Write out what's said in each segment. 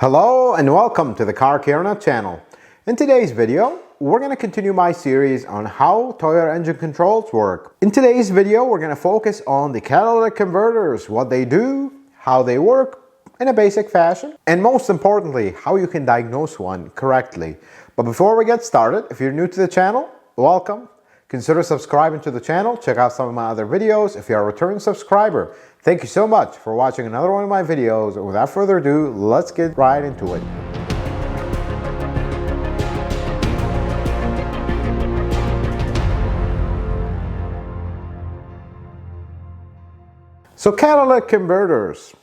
Hello and welcome to the Car Care Nut channel. In today's video, we're going to continue my series on how Toyota engine controls work. In today's video, we're going to focus on the catalytic converters, what they do, how they work in a basic fashion, and most importantly, how you can diagnose one correctly. But before we get started, if you're new to the channel, welcome. Consider subscribing to the channel. Check out some of my other videos if you're a returning subscriber. Thank you so much for watching another one of my videos. And without further ado, let's get right into it. So catalytic converters,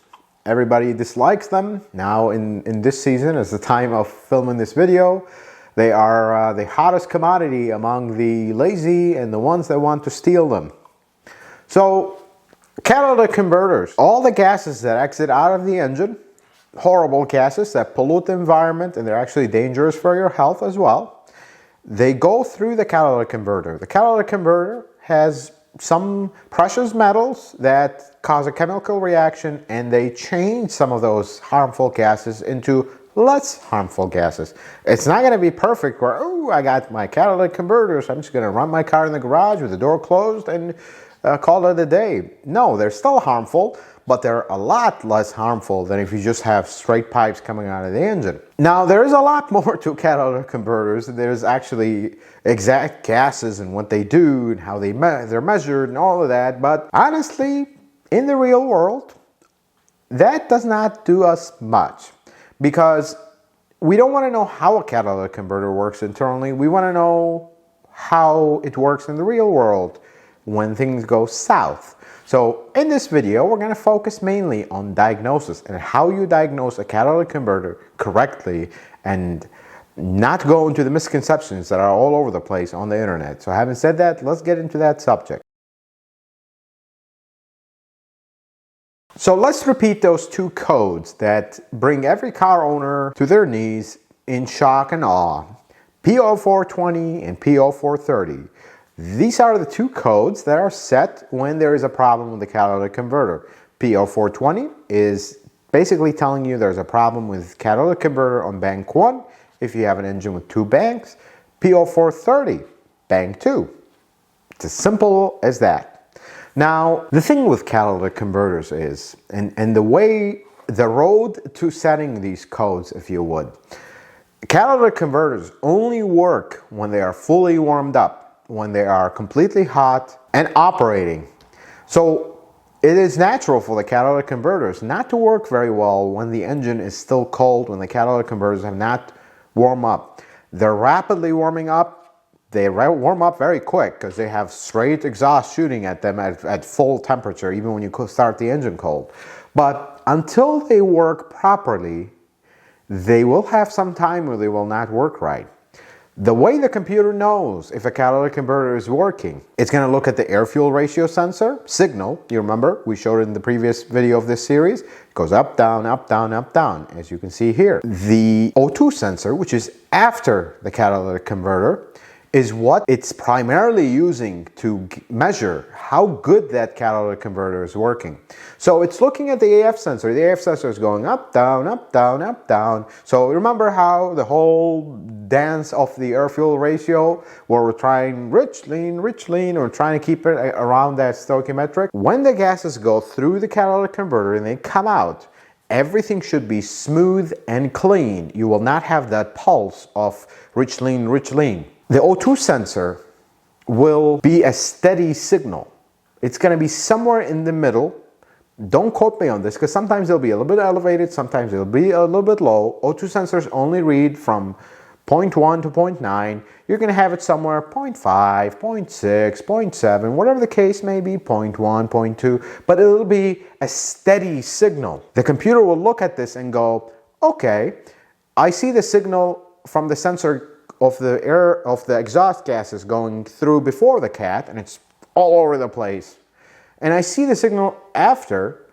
everybody dislikes them. Now in this season, as the time of filming this video, they are the hottest commodity among the lazy and the ones that want to steal them. So catalytic converters, all the gases that exit out of the engine, horrible gases that pollute the environment, and they're actually dangerous for your health as well, they go through the catalytic converter. The catalytic converter has some precious metals that cause a chemical reaction, and they change some of those harmful gases into less harmful gases. It's not going to be perfect where, oh, I got my catalytic converters, I'm just going to run my car in the garage with the door closed and call it a day. No, they're still harmful, but they're a lot less harmful than if you just have straight pipes coming out of the engine. Now, there's a lot more to catalytic converters. There's actually exact gases and what they do and how they're measured and all of that. But honestly, in the real world, that does not do us much, because we don't want to know how a catalytic converter works internally. We want to know how it works in the real world when things go south. So in this video, we're going to focus mainly on diagnosis and how you diagnose a catalytic converter correctly and not go into the misconceptions that are all over the place on the internet. So having said that, let's get into that subject. So let's repeat those two codes that bring every car owner to their knees in shock and awe. P0420 and P0430. These are the two codes that are set when there is a problem with the catalytic converter. P0420 is basically telling you there's a problem with catalytic converter on bank 1 if you have an engine with 2 banks. P0430, bank 2. It's as simple as that. Now, the thing with catalytic converters is, and the road to setting these codes, if you would, catalytic converters only work when they are fully warmed up, when they are completely hot and operating. So it is natural for the catalytic converters not to work very well when the engine is still cold, when the catalytic converters have not warmed up. They're rapidly warming up. They warm up very quick because they have straight exhaust shooting at them at full temperature, even when you start the engine cold. But until they work properly, they will have some time where they will not work right. The way the computer knows if a catalytic converter is working, it's going to look at the air-fuel ratio sensor, signal. You remember, we showed it in the previous video of this series. It goes up, down, up, down, up, down, as you can see here. The O2 sensor, which is after the catalytic converter, is what it's primarily using to measure how good that catalytic converter is working. So it's looking at the AF sensor. The AF sensor is going up, down, up, down, up, down. So remember how the whole dance of the air-fuel ratio, where we're trying rich, lean, we're trying to keep it around that stoichiometric. When the gases go through the catalytic converter and they come out, everything should be smooth and clean. You will not have that pulse of rich, lean, rich, lean. The O2 sensor will be a steady signal. It's going to be somewhere in the middle. Don't quote me on this, because sometimes it'll be a little bit elevated, sometimes it'll be a little bit low. O2 sensors only read from 0.1 to 0.9. You're going to have it somewhere 0.5, 0.6, 0.7, whatever the case may be, 0.1, 0.2, but it'll be a steady signal. The computer will look at this and go, okay, I see the signal from the sensor of the exhaust gases going through before the cat, and it's all over the place. And I see the signal after.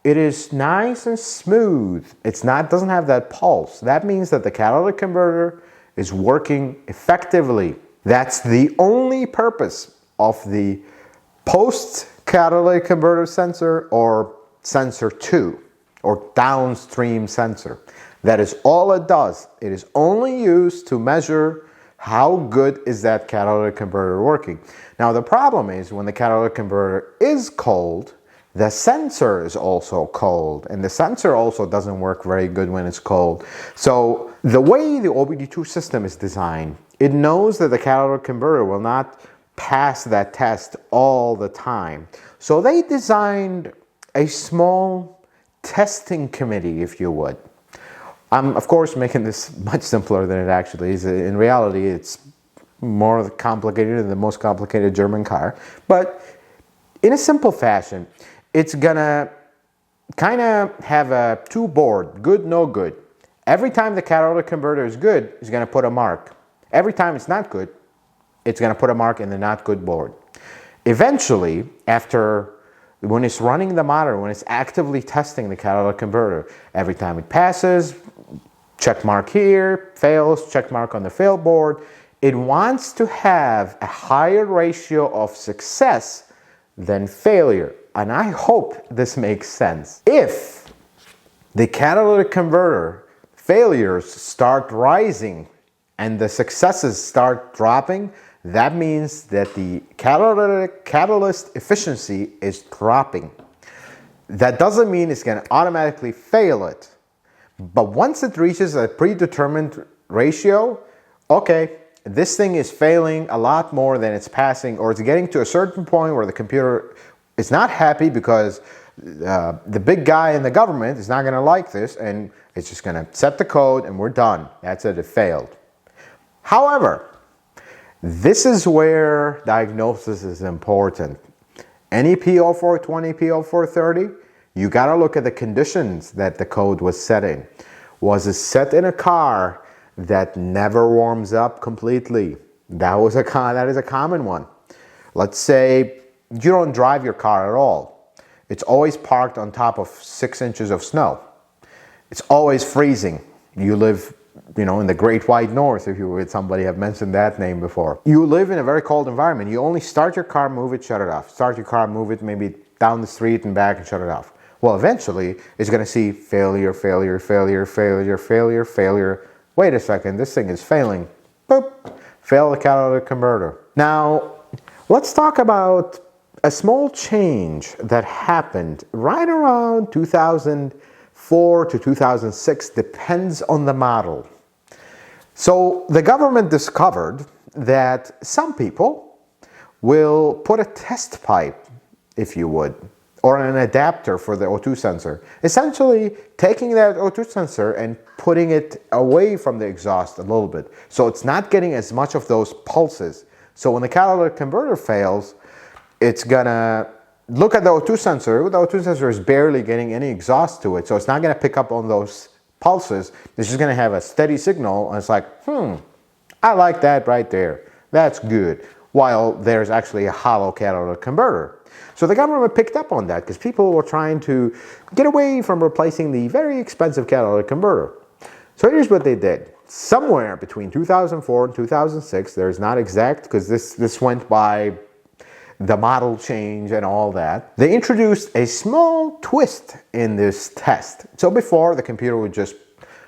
It is nice and smooth. Doesn't have that pulse. That means that the catalytic converter is working effectively. That's the only purpose of the post-catalytic converter sensor, or sensor 2, or downstream sensor. That is all it does. It is only used to measure how good is that catalytic converter working. Now the problem is when the catalytic converter is cold, the sensor is also cold, and the sensor also doesn't work very good when it's cold. So the way the OBD2 system is designed, it knows that the catalytic converter will not pass that test all the time. So they designed a small testing committee, if you would. I'm, of course, making this much simpler than it actually is. In reality, it's more complicated than the most complicated German car. But in a simple fashion, it's gonna kind of have a two board, good, no good. Every time the catalytic converter is good, it's gonna put a mark. Every time it's not good, it's gonna put a mark in the not good board. Eventually, when it's running the monitor, when it's actively testing the catalytic converter, every time it passes, check mark here, fails, check mark on the fail board, it wants to have a higher ratio of success than failure. And I hope this makes sense. If the catalytic converter failures start rising and the successes start dropping, that means that the catalyst efficiency is dropping. That doesn't mean it's going to automatically fail it. But once it reaches a predetermined ratio, okay, this thing is failing a lot more than it's passing, or it's getting to a certain point where the computer is not happy because the big guy in the government is not going to like this, and it's just going to set the code and we're done. That's it, it failed. However, this is where diagnosis is important. Any P0420, P0430, you got to look at the conditions that the code was set in. Was it set in a car that never warms up completely? That is a common one. Let's say you don't drive your car at all. It's always parked on top of 6 inches of snow. It's always freezing. You live, in the Great White North, if you would, somebody have mentioned that name before. You live in a very cold environment. You only start your car, move it, shut it off. Start your car, move it maybe down the street and back and shut it off. Well, eventually, it's going to see failure, failure, failure, failure, failure, failure. Wait a second, this thing is failing. Boop, fail the catalytic converter. Now, let's talk about a small change that happened right around 2004 to 2006, depends on the model. So the government discovered that some people will put a test pipe, if you would, or an adapter for the O2 sensor. Essentially taking that O2 sensor and putting it away from the exhaust a little bit. So it's not getting as much of those pulses. So when the catalytic converter fails, it's gonna look at the O2 sensor. The O2 sensor is barely getting any exhaust to it. So it's not gonna pick up on those pulses. It's just gonna have a steady signal. And it's like, I like that right there. That's good. While there's actually a hollow catalytic converter. So the government picked up on that because people were trying to get away from replacing the very expensive catalytic converter. So here's what they did. Somewhere between 2004 and 2006, there's not exact because this went by the model change and all that. They introduced a small twist in this test. So before, the computer would just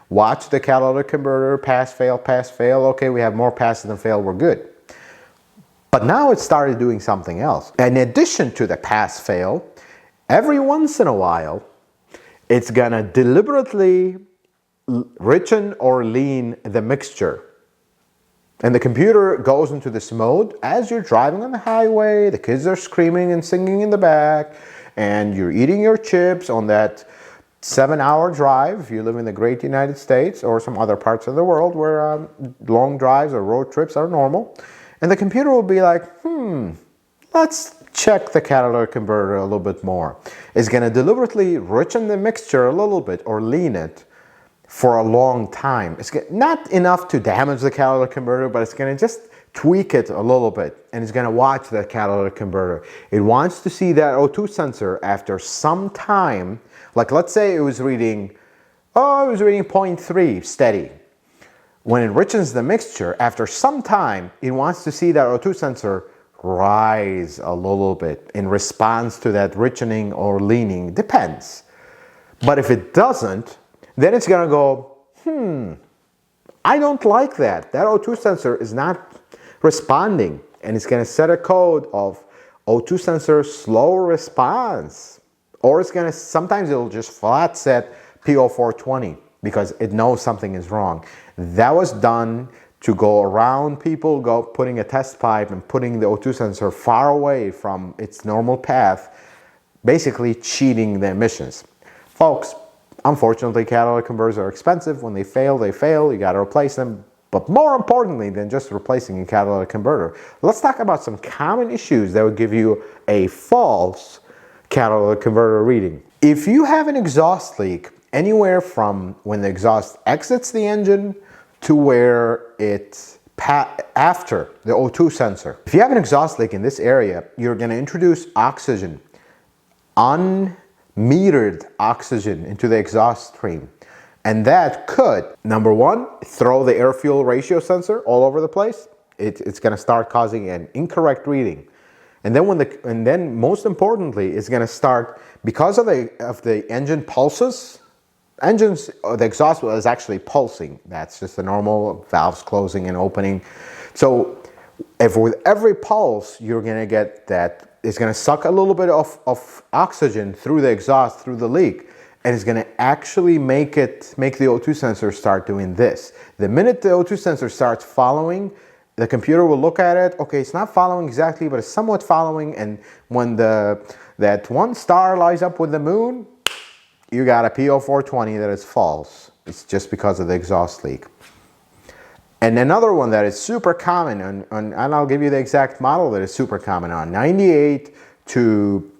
watch the catalytic converter, pass, fail, pass, fail. Okay, we have more passes than fail, we're good. But now it started doing something else. In addition to the pass-fail, every once in a while, it's gonna deliberately richen or lean the mixture. And the computer goes into this mode as you're driving on the highway, the kids are screaming and singing in the back, and you're eating your chips on that 7-hour drive if you live in the great United States or some other parts of the world where long drives or road trips are normal. And the computer will be like, let's check the catalytic converter a little bit more. It's going to deliberately richen the mixture a little bit or lean it for a long time. It's not enough to damage the catalytic converter, but it's going to just tweak it a little bit. And it's going to watch that catalytic converter. It wants to see that O2 sensor after some time. Like let's say it was reading 0.3 steady. When it richens the mixture, after some time, it wants to see that O2 sensor rise a little bit in response to that richening or leaning. Depends. But if it doesn't, then it's going to go I don't like that. That O2 sensor is not responding, and it's going to set a code of O2 sensor slow response. Or it's going to, sometimes it'll just flat set P0420 because it knows something is wrong. That was done to go around people putting a test pipe and putting the O2 sensor far away from its normal path, basically cheating the emissions. Folks, unfortunately, catalytic converters are expensive. When they fail, they fail. You got to replace them. But more importantly than just replacing a catalytic converter, let's talk about some common issues that would give you a false catalytic converter reading. If you have an exhaust leak anywhere from when the exhaust exits the engine to where it's after the O2 sensor. If you have an exhaust leak in this area, you're going to introduce oxygen, unmetered oxygen into the exhaust stream. And that could, number one, throw the air-fuel ratio sensor all over the place. It's going to start causing an incorrect reading. And then most importantly, it's going to start, because of the engine pulses. The exhaust is actually pulsing. That's just the normal valves closing and opening. So if with every pulse, you're going to get that, it's going to suck a little bit of oxygen through the exhaust, through the leak. And it's going to actually make the O2 sensor start doing this. The minute the O2 sensor starts following, the computer will look at it. Okay, it's not following exactly, but it's somewhat following. And when that one star lies up with the moon, you got a P0420 that is false. It's just because of the exhaust leak. And another one that is super common, and I'll give you the exact model that is super common on 98 to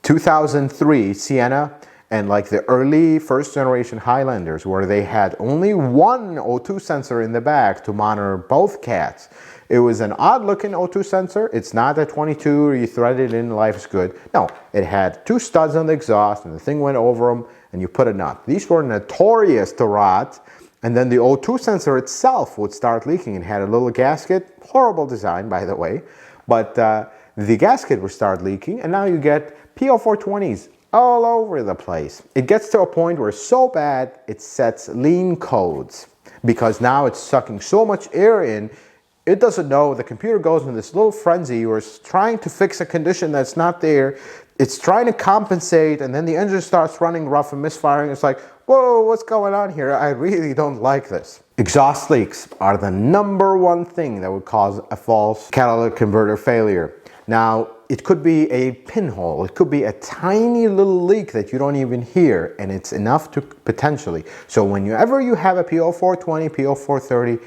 2003 Sienna, and like the early first generation Highlanders, where they had only one O2 sensor in the back to monitor both cats. It was an odd looking O2 sensor. It's not a 22 where you thread it in, life's good. No, it had two studs on the exhaust and the thing went over them and you put a nut. These were notorious to rot. And then the O2 sensor itself would start leaking. It had a little gasket, horrible design by the way, but the gasket would start leaking and now you get P0420s all over the place. It gets to a point where it's so bad it sets lean codes because now it's sucking so much air in, it doesn't know. The computer goes in this little frenzy where it's trying to fix a condition that's not there. It's trying to compensate and then the engine starts running rough and misfiring. It's like, whoa, what's going on here? I really don't like this. Exhaust leaks are the number one thing that would cause a false catalytic converter failure. Now, it could be a pinhole, it could be a tiny little leak that you don't even hear, and it's enough to potentially. So whenever you have a P0420, P0430,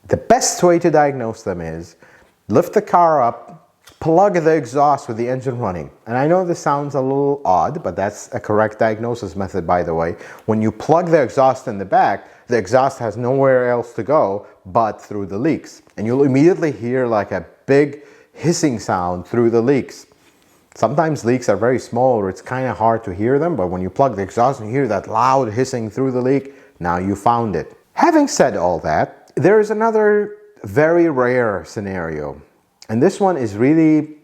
the best way to diagnose them is lift the car up, plug the exhaust with the engine running. And I know this sounds a little odd, but that's a correct diagnosis method, by the way. When you plug the exhaust in the back, the exhaust has nowhere else to go but through the leaks. And you'll immediately hear like a big hissing sound through the leaks. Sometimes leaks are very small or it's kind of hard to hear them, but when you plug the exhaust and you hear that loud hissing through the leak, now you found it. Having said all that, there is another very rare scenario, and this one is really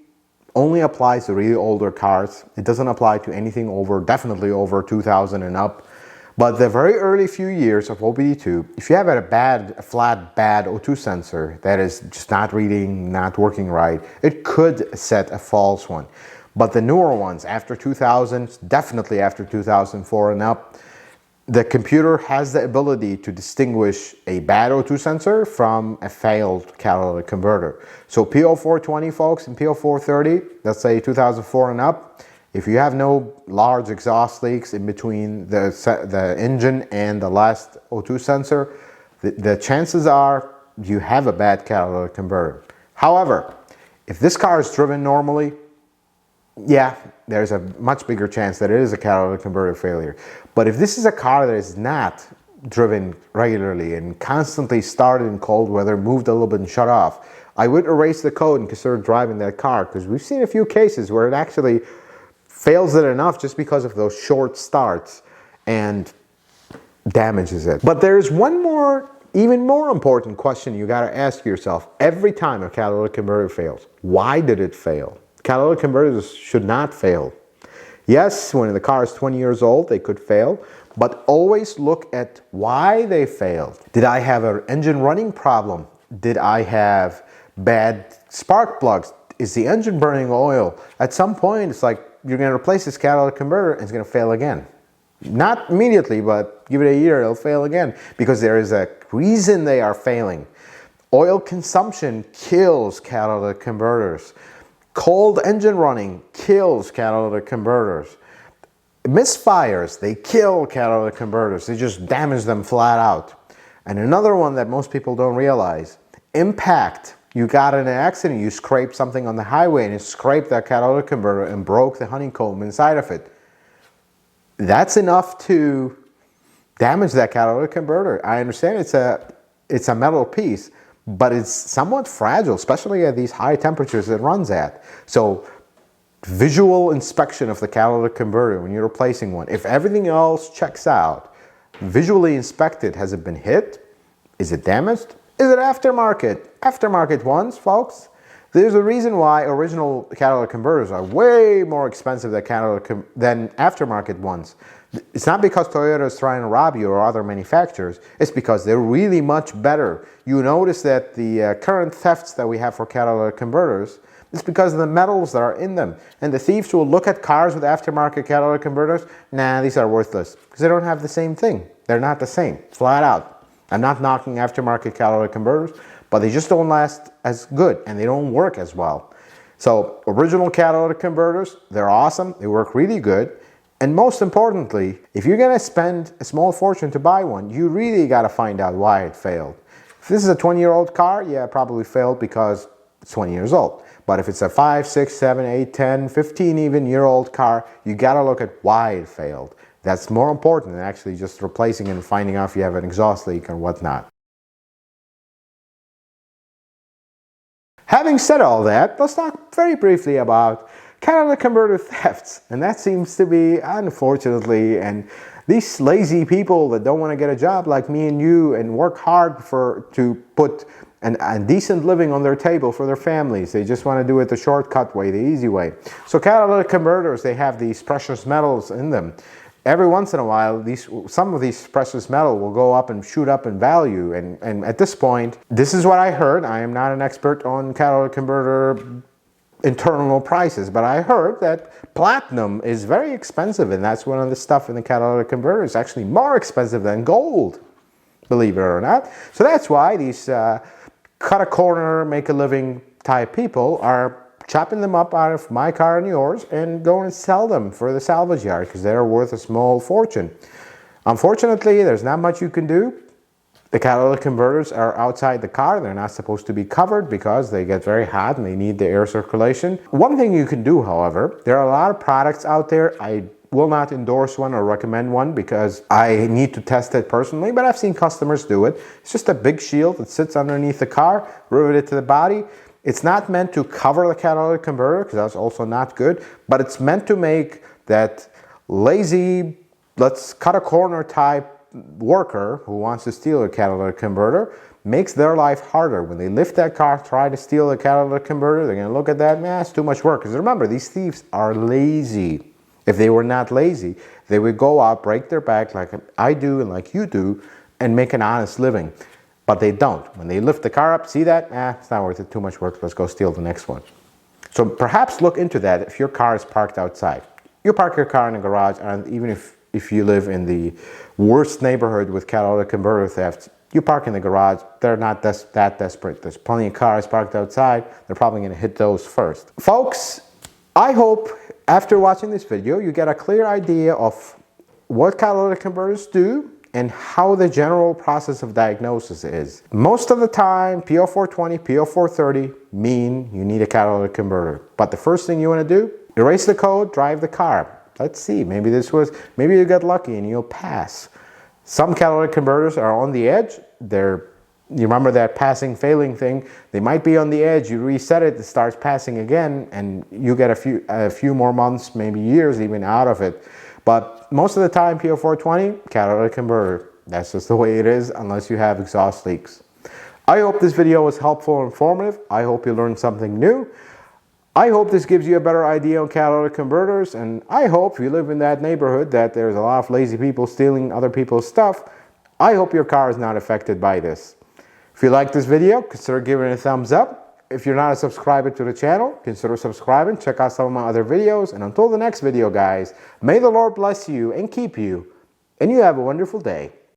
only applies to really older cars. It doesn't apply to anything over, definitely over 2000 and up. But the very early few years of OBD2, if you have a flat bad O2 sensor that is just not reading, not working right, it could set a false one. But the newer ones, after 2000, definitely after 2004 and up, the computer has the ability to distinguish a bad O2 sensor from a failed catalytic converter. So P0420 folks and P0430, let's say 2004 and up, if you have no large exhaust leaks in between the engine and the last O2 sensor, the chances are you have a bad catalytic converter. However, if this car is driven normally, yeah, there's a much bigger chance that it is a catalytic converter failure. But if this is a car that is not driven regularly and constantly started in cold weather, moved a little bit and shut off, I would erase the code and consider driving that car, because we've seen a few cases where it actually fails it enough just because of those short starts and damages it. But there's one more, even more important question you gotta ask yourself every time a catalytic converter fails. Why did it fail? Catalytic converters should not fail. Yes, when the car is 20 years old, they could fail, but always look at why they failed. Did I have an engine running problem? Did I have bad spark plugs? Is the engine burning oil? At some point, it's like you're going to replace this catalytic converter and it's going to fail again. Not immediately, but give it a year, it'll fail again because there is a reason they are failing. Oil consumption kills catalytic converters. Cold engine running kills catalytic converters. Misfires, they kill catalytic converters. They just damage them flat out. And another one that most people don't realize, impact. You got in an accident, you scraped something on the highway and it scraped that catalytic converter and broke the honeycomb inside of it. That's enough to damage that catalytic converter. I understand it's a metal piece, but it's somewhat fragile, especially at these high temperatures it runs at. So visual inspection of the catalytic converter when you're replacing one. If everything else checks out, visually inspect it. Has it been hit? Is it damaged? Is it aftermarket? Aftermarket ones, folks. There's a reason why original catalytic converters are way more expensive than aftermarket ones. It's not because Toyota is trying to rob you or other manufacturers. It's because they're really much better. You notice that the current thefts that we have for catalytic converters, it's because of the metals that are in them. And the thieves will look at cars with aftermarket catalytic converters. Nah, these are worthless because they don't have the same thing. They're not the same, flat out. I'm not knocking aftermarket catalytic converters, but they just don't last as good and they don't work as well. So original catalytic converters, they're awesome. They work really good. And most importantly, if you're going to spend a small fortune to buy one, you really got to find out why it failed. If this is a 20-year-old car, yeah, it probably failed because it's 20 years old. But if it's a 5, 6, 7, 8, 10, 15 even year-old car, you got to look at why it failed. That's more important than actually just replacing it and finding out if you have an exhaust leak or whatnot. Having said all that, let's talk very briefly about catalytic converter thefts. And that seems to be, unfortunately, and these lazy people that don't want to get a job like me and you and work hard to put a decent living on their table for their families. They just want to do it the shortcut way, the easy way. So catalytic converters, they have these precious metals in them. Every once in a while, some of these precious metal will go up and shoot up in value. And at this point, this is what I heard. I am not an expert on catalytic converter internal prices, but I heard that platinum is very expensive, and that's one of the stuff in the catalytic converter is actually more expensive than gold, believe it or not. So that's why these cut a corner, make a living type people are chopping them up out of my car and yours and going and sell them for the salvage yard because they're worth a small fortune. Unfortunately, there's not much you can do. The catalytic converters are outside the car. They're not supposed to be covered because they get very hot and they need the air circulation. One thing you can do, however, there are a lot of products out there. I will not endorse one or recommend one because I need to test it personally, but I've seen customers do it. It's just a big shield that sits underneath the car, riveted to the body. It's not meant to cover the catalytic converter because that's also not good, but it's meant to make that lazy, let's cut a corner type worker who wants to steal a catalytic converter, makes their life harder. When they lift that car, try to steal a catalytic converter, they're going to look at that, man, it's too much work. Because remember, these thieves are lazy. If they were not lazy, they would go out, break their back like I do and like you do, and make an honest living. But they don't. When they lift the car up, see that? It's not worth it, too much work, let's go steal the next one. So perhaps look into that if your car is parked outside. You park your car in a garage, and even if you live in the worst neighborhood with catalytic converter theft, you park in the garage, they're not that desperate. There's plenty of cars parked outside, they're probably going to hit those first. Folks, I hope after watching this video you get a clear idea of what catalytic converters do and how the general process of diagnosis is. Most of the time, P0420, P0430 mean you need a catalytic converter. But the first thing you want to do, erase the code, drive the car. Let's see, maybe you got lucky and you'll pass. Some catalytic converters are on the edge. You remember that passing, failing thing? They might be on the edge. You reset it, it starts passing again, and you get a few more months, maybe years even out of it. But most of the time, P0420, catalytic converter. That's just the way it is unless you have exhaust leaks. I hope this video was helpful and informative. I hope you learned something new. I hope this gives you a better idea on catalytic converters, and I hope if you live in that neighborhood that there's a lot of lazy people stealing other people's stuff, I hope your car is not affected by this. If you like this video, consider giving it a thumbs up. If you're not a subscriber to the channel, consider subscribing. Check out some of my other videos. And until the next video, guys, may the Lord bless you and keep you, and you have a wonderful day.